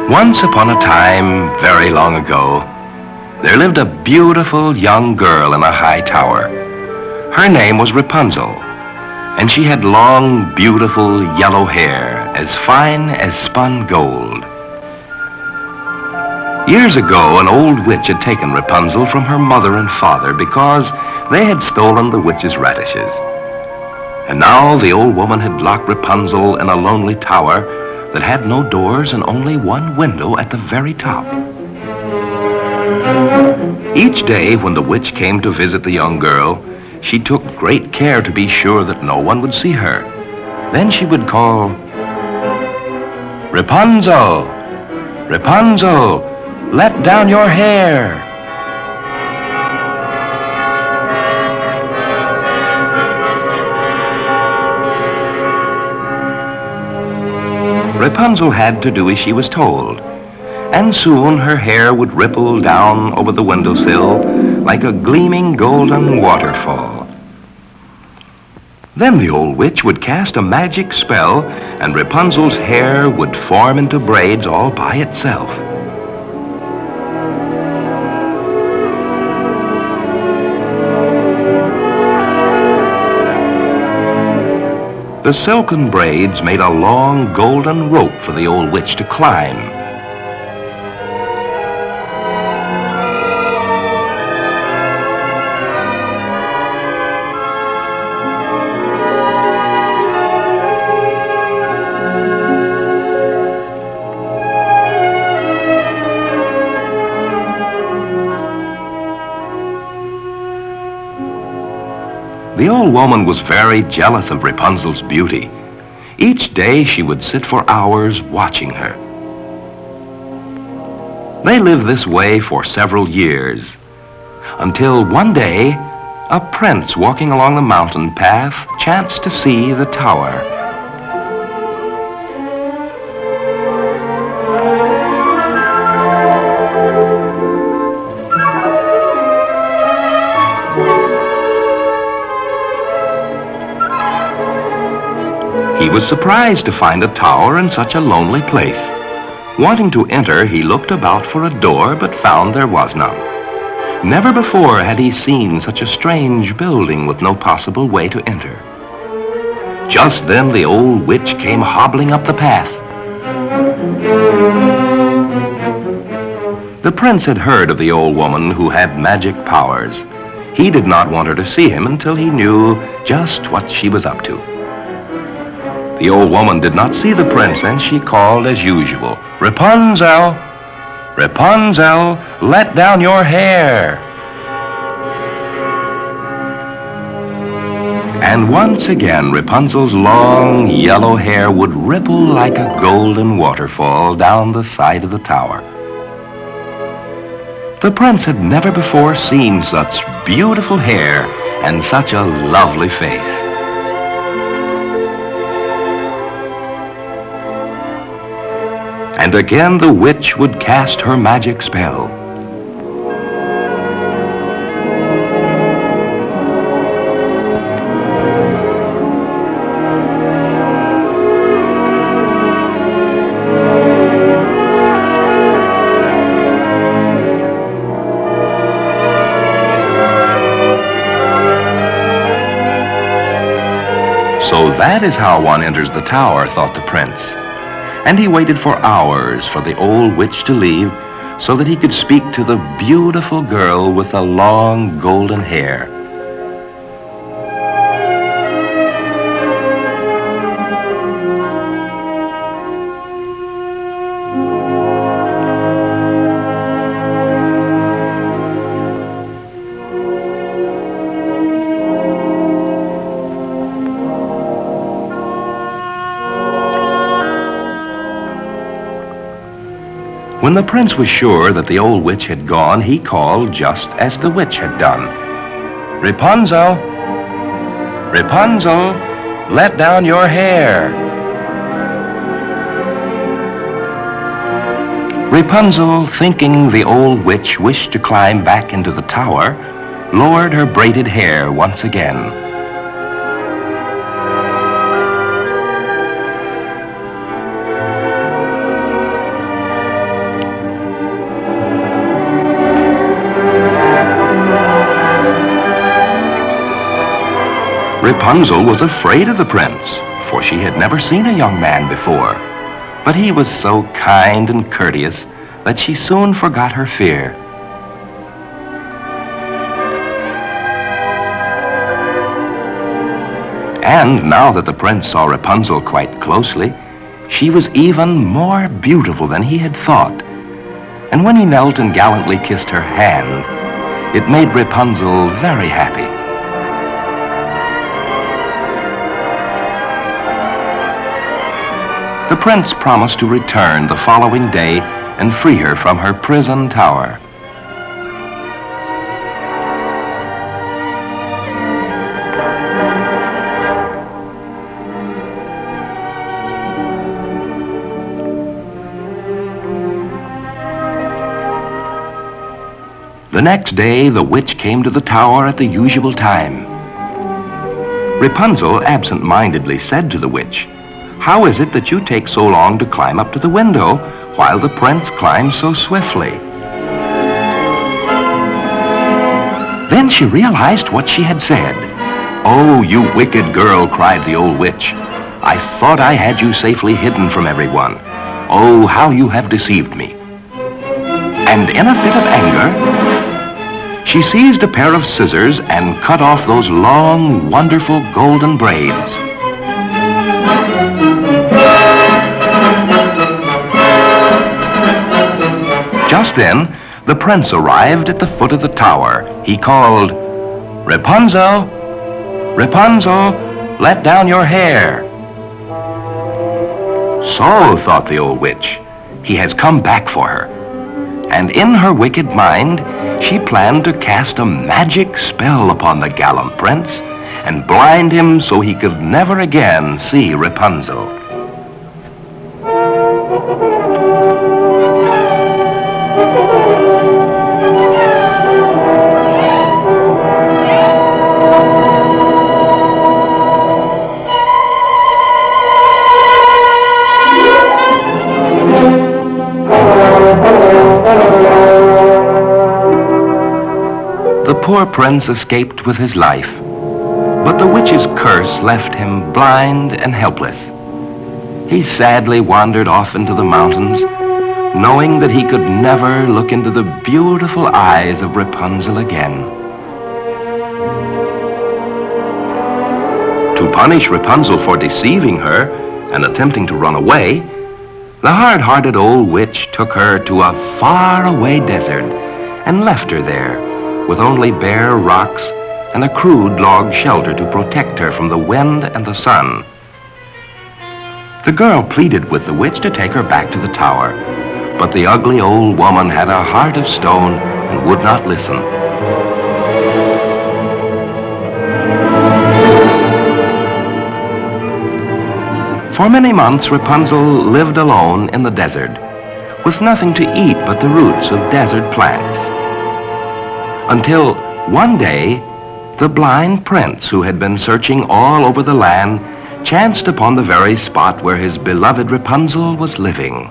Once upon a time, very long ago, there lived a beautiful young girl in a high tower. Her name was Rapunzel, and she had long, beautiful yellow hair, as fine as spun gold. Years ago, an old witch had taken Rapunzel from her mother and father because they had stolen the witch's radishes. And now the old woman had locked Rapunzel in a lonely tower that had no doors and only one window at the very top. Each day when the witch came to visit the young girl, she took great care to be sure that no one would see her. Then she would call, "Rapunzel! Rapunzel! Let down your hair!" Rapunzel had to do as she was told, and soon her hair would ripple down over the windowsill like a gleaming golden waterfall. Then the old witch would cast a magic spell, and Rapunzel's hair would form into braids all by itself. The silken braids made a long golden rope for the old witch to climb. The old woman was very jealous of Rapunzel's beauty. Each day she would sit for hours watching her. They lived this way for several years, until one day a prince walking along the mountain path chanced to see the tower. He was surprised to find a tower in such a lonely place. Wanting to enter, he looked about for a door, but found there was none. Never before had he seen such a strange building with no possible way to enter. Just then the old witch came hobbling up the path. The prince had heard of the old woman who had magic powers. He did not want her to see him until he knew just what she was up to. The old woman did not see the prince, and she called as usual, "Rapunzel! Rapunzel, let down your hair!" And once again, Rapunzel's long yellow hair would ripple like a golden waterfall down the side of the tower. The prince had never before seen such beautiful hair and such a lovely face. And again the witch would cast her magic spell. So that is how one enters the tower, thought the prince. And he waited for hours for the old witch to leave so that he could speak to the beautiful girl with the long golden hair. When the prince was sure that the old witch had gone, he called just as the witch had done. "Rapunzel! Rapunzel, let down your hair!" Rapunzel, thinking the old witch wished to climb back into the tower, lowered her braided hair once again. Rapunzel was afraid of the prince, for she had never seen a young man before. But he was so kind and courteous that she soon forgot her fear. And now that the prince saw Rapunzel quite closely, she was even more beautiful than he had thought. And when he knelt and gallantly kissed her hand, it made Rapunzel very happy. The prince promised to return the following day and free her from her prison tower. The next day, the witch came to the tower at the usual time. Rapunzel absent-mindedly said to the witch, "How is it that you take so long to climb up to the window while the prince climbs so swiftly?" Then she realized what she had said. "Oh, you wicked girl," cried the old witch. "I thought I had you safely hidden from everyone. Oh, how you have deceived me." And in a fit of anger, she seized a pair of scissors and cut off those long, wonderful golden braids. Just then, the prince arrived at the foot of the tower. He called, "Rapunzel, Rapunzel, let down your hair." So, thought the old witch, he has come back for her. And in her wicked mind, she planned to cast a magic spell upon the gallant prince and blind him so he could never again see Rapunzel. The poor prince escaped with his life, but the witch's curse left him blind and helpless. He sadly wandered off into the mountains, knowing that he could never look into the beautiful eyes of Rapunzel again. To punish Rapunzel for deceiving her and attempting to run away, the hard-hearted old witch took her to a far-away desert and left her there, with only bare rocks and a crude log shelter to protect her from the wind and the sun. The girl pleaded with the witch to take her back to the tower, but the ugly old woman had a heart of stone and would not listen. For many months, Rapunzel lived alone in the desert, with nothing to eat but the roots of desert plants. Until one day, the blind prince, who had been searching all over the land, chanced upon the very spot where his beloved Rapunzel was living.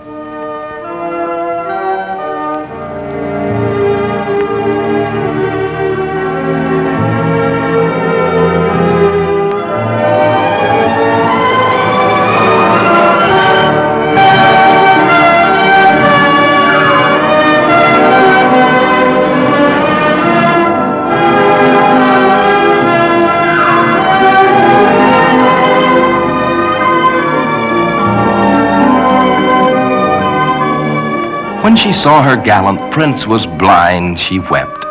When she saw her gallant prince was blind, she wept.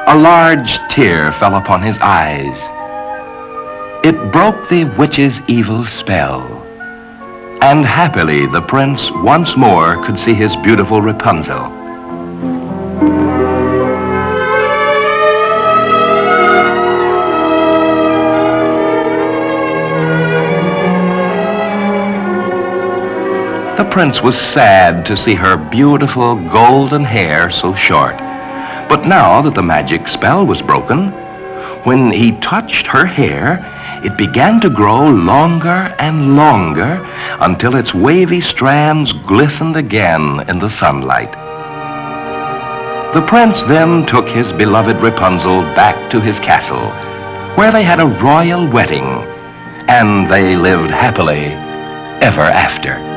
A large tear fell upon his eyes. It broke the witch's evil spell, and happily the prince once more could see his beautiful Rapunzel. The prince was sad to see her beautiful golden hair so short. But now that the magic spell was broken, when he touched her hair, it began to grow longer and longer until its wavy strands glistened again in the sunlight. The prince then took his beloved Rapunzel back to his castle, where they had a royal wedding and they lived happily ever after.